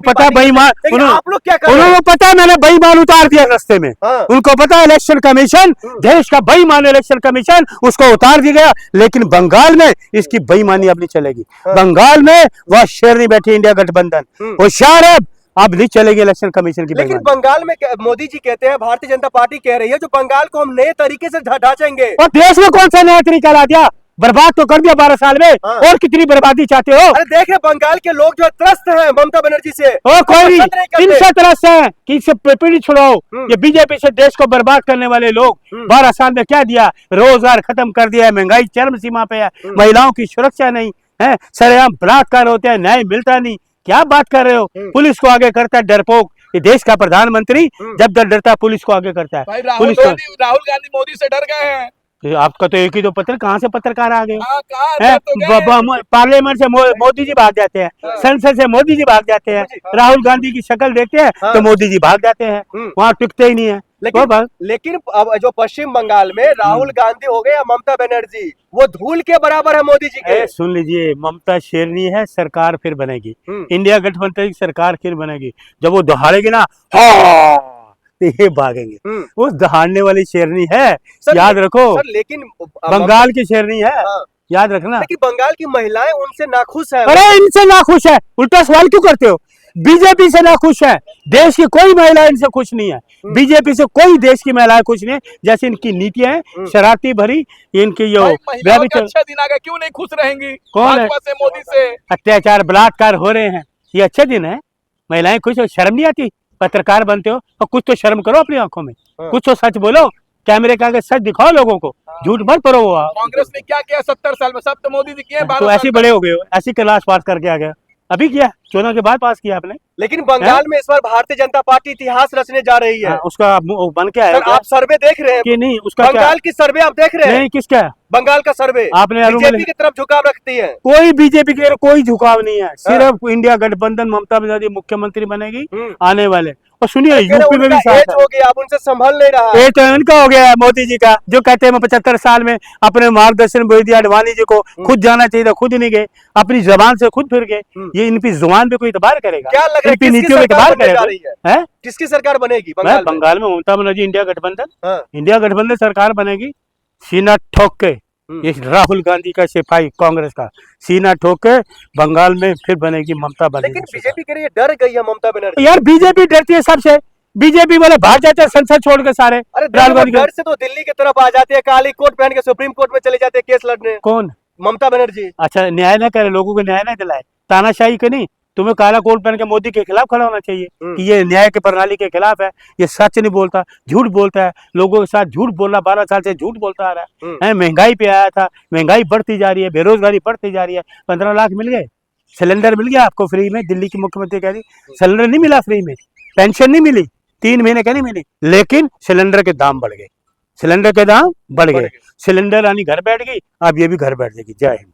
पता है बेईमान, आप लोग क्या कर रहे उन्होंने हैं? पता है मैंने बेईमान उतार दिया रास्ते में। हाँ। उनको पता है इलेक्शन कमीशन, देश का बेईमान इलेक्शन कमीशन, उसको उतार दिया गया। लेकिन बंगाल में इसकी बेईमानी अब नहीं चलेगी। बंगाल में वह शेरनी बैठी इंडिया गठबंधन होशियार है, अब नहीं चलेगी इलेक्शन कमीशन की लेकिन बेईमानी। बंगाल में मोदी जी कहते हैं, भारतीय जनता पार्टी कह रही है, जो बंगाल को हम नए तरीके से ढांचेंगे। और देश में कौन सा नया तरीका ला दिया? बर्बाद तो कर दिया 12 साल में। हाँ। और कितनी बर्बादी चाहते हो? अरे देखे बंगाल के लोग जो त्रस्त हैं ममता बनर्जी से, ओ कोई पसंद नहीं करते। इनसे तरस है कि इससे पीढ़ी छुड़ाओ। ये बीजेपी से देश को बर्बाद करने वाले लोग 12 साल में क्या दिया? रोजगार खत्म कर दिया है, महंगाई चरम सीमा पे है, महिलाओं की सुरक्षा नहीं है, सरेआम बलात्कार होते हैं, न्याय मिलता नहीं। क्या बात कर रहे हो? पुलिस को आगे करता है डरपोक ये देश का प्रधानमंत्री। जब डरता है पुलिस को आगे करता है। भाई पुलिस राहुल गांधी मोदी से डर गए हैं। आपका तो एक ही तो पत्र, कहाँ से पत्रकार आ गए हो? हाँ, कहाँ हैं? डर तो गए। पार्लियामेंट से मोदी जी भाग जाते हैं, संसद से मोदी जी भाग जाते हैं, राहुल गांधी की शक्ल देखते हैं तो मोदी जी भाग जाते हैं, वहाँ टिकते ही नहीं है। लेकिन अब जो पश्चिम बंगाल में राहुल गांधी हो गए या ममता बनर्जी, वो धूल के बराबर है मोदी जी के। सुन लीजिए, ममता शेरनी है, सरकार फिर बनेगी, इंडिया गठबंधन की सरकार फिर बनेगी। जब वो दहाड़ेगी ना, हाँ तो ये भागेंगे। वो दहाड़ने वाली शेरनी है, याद रखो। लेकिन बंगाल की शेरनी है, याद रखना। लेकिन बंगाल की महिलाएं उनसे नाखुश है। अरे इनसे नाखुश है, उल्टा सवाल क्यों करते हो? बीजेपी से नाखुश है, देश की कोई महिला इनसे खुश नहीं है। बीजेपी से कोई देश की महिलाएं खुश नहीं है। जैसे इनकी नीतियां हैं शरारती भरी, इनकी जो अच्छा दिन आ गया, क्यों नहीं खुश रहेंगी? कौन है? से मोदी से अत्याचार बलात्कार हो रहे हैं, ये अच्छे दिन है? महिलाएं खुश हो, शर्म नहीं आती? पत्रकार बनते हो और कुछ तो शर्म करो अपनी आंखों में, कुछ तो सच बोलो, कैमरे के आगे सच दिखाओ लोगों को, झूठ मत करो। कांग्रेस ने क्या किया 70 साल में? सब तो मोदी जी किए। तो ऐसे बड़े हो गए हो, ऐसी क्लास पास करके आ गया, अभी किया, चुनाव के बाद पास किया आपने। लेकिन बंगाल में इस बार भारतीय जनता पार्टी इतिहास रचने जा रही है। उसका बन क्या है? आप सर्वे देख रहे हैं कि नहीं? उसका बंगाल की सर्वे आप देख रहे हैं? नहीं, किसका? बंगाल का सर्वे। आपने बीजेपी की तरफ झुकाव रखती है। कोई बीजेपी की कोई झुकाव नहीं है, सिर्फ इंडिया गठबंधन, ममता बनर्जी मुख्यमंत्री बनेगी आने वाले। और सुनिए यूपी में भी साथ हो गया, अब उनसे संभल नहीं रहा। ये तो इनका हो गया है मोदी जी का, जो कहते हैं मैं 75 साल में अपने मार्गदर्शन भेज दिया अडवाणी जी को, खुद जाना चाहिए था, खुद नहीं गए, अपनी जबान से खुद फिर गए। ये इनकी जुबान पे कोई इतबार करेगा? क्या लग रहा है नीतियों पे इतबार करेगा? किसकी सरकार बनेगी बंगाल में? ममता बनर्जी, इंडिया गठबंधन, इंडिया गठबंधन सरकार बनेगी। सीना ठोक के ये राहुल गांधी का सिपाही कांग्रेस का सीना ठोक के बंगाल में फिर बनेगी ममता बनर्जी। लेकिन बीजेपी के लिए डर गई है ममता बनर्जी। यार बीजेपी डरती है सबसे, बीजेपी वाले भाग जाते हैं संसद छोड़ के सारे। अरे डर से तो दिल्ली की तरफ आ जाती है, काली कोट पहन के सुप्रीम कोर्ट में चले जाते हैं केस लड़ने। कौन? ममता बनर्जी। अच्छा, न्याय ना करे, लोगों को न्याय ना दिलाए, तानाशाही के नहीं। तुम्हें काला कोट पहन के मोदी के खिलाफ खड़ा होना चाहिए कि ये न्याय के प्रणाली के खिलाफ है, ये सच नहीं बोलता, झूठ बोलता है, लोगों के साथ झूठ बोल रहा, 12 साल से झूठ बोलता आ रहा है। महंगाई पे आया था, महंगाई बढ़ती जा रही है, बेरोजगारी बढ़ती जा रही है। 15 लाख मिल गए, सिलेंडर मिल गया आपको फ्री में, दिल्ली की मुख्यमंत्री कह रही सिलेंडर नहीं मिला फ्री में, पेंशन नहीं मिली, 3 महीने का नहीं मिली, लेकिन सिलेंडर के दाम बढ़ गए, सिलेंडर के दाम बढ़ गए, सिलेंडर यानी घर बैठ गई, अब ये भी घर बैठ जाएगी। जय हिंद।